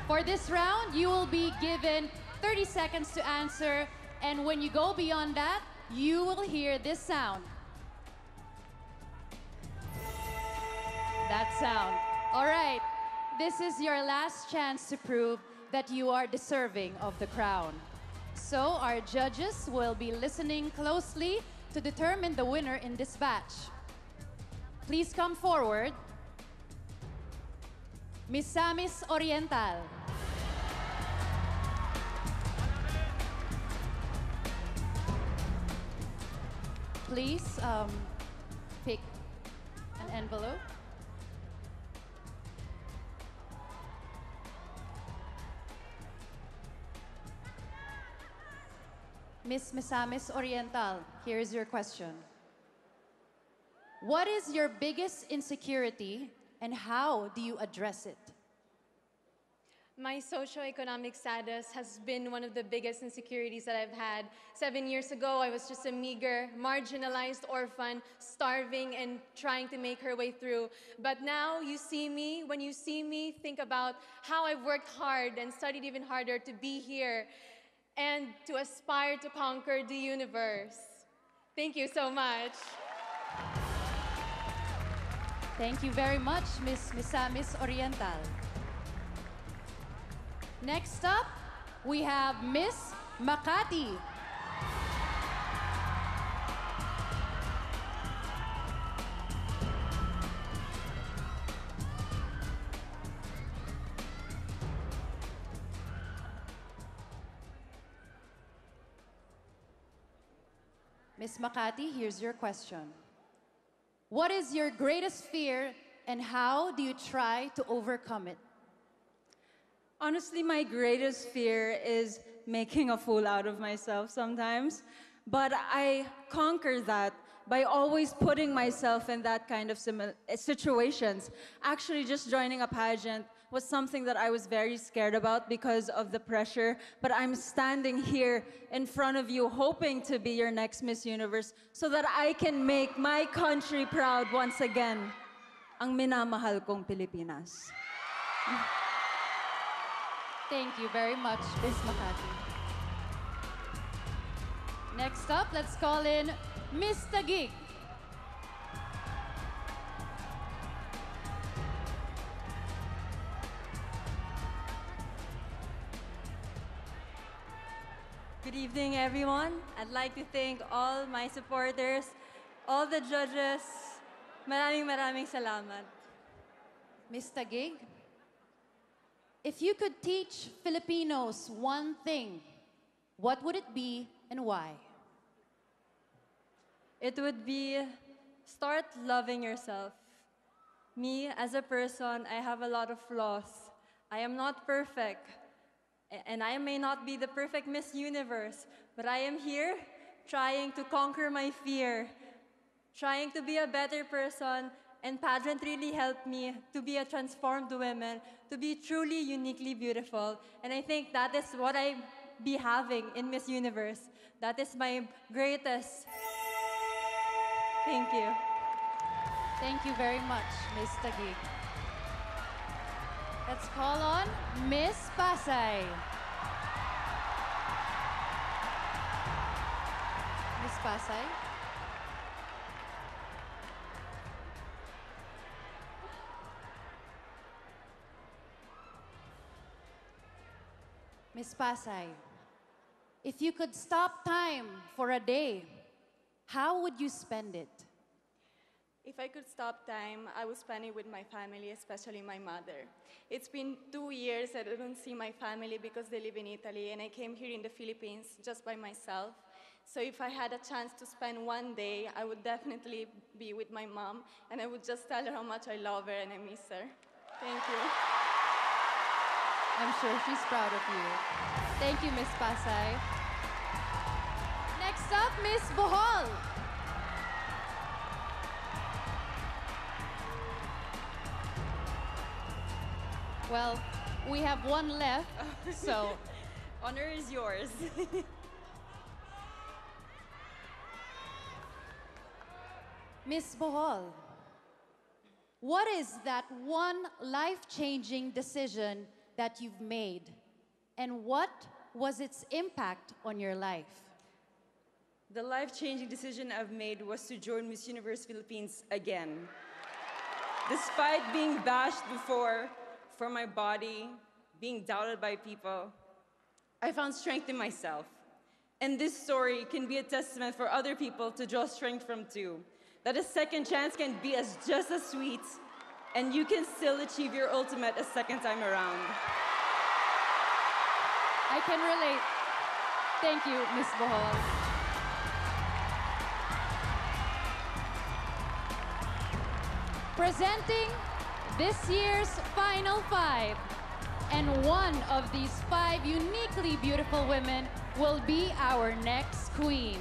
For this round, you will be given 30 seconds to answer, and when you go beyond that, you will hear this sound. That sound. All right, this is your last chance to prove that you are deserving of the crown. So our judges will be listening closely to determine the winner in this batch. Please come forward. Misamis Oriental. Please pick an envelope. Miss Misamis Oriental, here's your question. What is your biggest insecurity and how do you address it? My socioeconomic status has been one of the biggest insecurities that I've had. 7 years ago, I was just a meager, marginalized orphan, starving and trying to make her way through. But now you see me, when you see me, think about how I've worked hard and studied even harder to be here and to aspire to conquer the universe. Thank you so much. Thank you very much, Miss Misamis Oriental. Next up, we have Miss Makati. Miss Makati, here's your question. What is your greatest fear and how do you try to overcome it? Honestly, my greatest fear is making a fool out of myself sometimes. But I conquer that by always putting myself in that kind of situations. Actually, just joining a pageant was something that I was very scared about because of the pressure. But I'm standing here in front of you hoping to be your next Miss Universe so that I can make my country proud once again. Ang minamahal kong Pilipinas. Thank you very much, Miss Makati. Next up, let's call in Miss Taguig. Good evening, everyone. I'd like to thank all my supporters, all the judges. Maraming salamat. Miss Taguig, if you could teach Filipinos one thing, what would it be and why? It would be start loving yourself. Me, as a person, I have a lot of flaws. I am not perfect. And I may not be the perfect Miss Universe, but I am here trying to conquer my fear, trying to be a better person, and pageant really helped me to be a transformed woman, to be truly uniquely beautiful. And I think that is what I be having in Miss Universe. That is my greatest. Thank you. Thank you very much, Miss Taguig. Let's call on Miss Pasay. Miss Pasay. Miss Pasay, if you could stop time for a day, how would you spend it? If I could stop time, I would spend it with my family, especially my mother. It's been 2 years that I don't see my family because they live in Italy, and I came here in the Philippines just by myself. So if I had a chance to spend one day, I would definitely be with my mom, and I would just tell her how much I love her and I miss her. Thank you. I'm sure she's proud of you. Thank you, Miss Pasay. Next up, Miss Bohol. Well, we have one left, so Honor is yours. Miss Bohol, what is that one life-changing decision that you've made, and what was its impact on your life? The life-changing decision I've made was to join Miss Universe Philippines again. Despite being bashed before for my body, being doubted by people, I found strength in myself. And this story can be a testament for other people to draw strength from too. That a second chance can be just as sweet, and you can still achieve your ultimate a second time around. I can relate. Thank you, Miss Bohol. Presenting this year's Final Five. And one of these 5 uniquely beautiful women will be our next queen.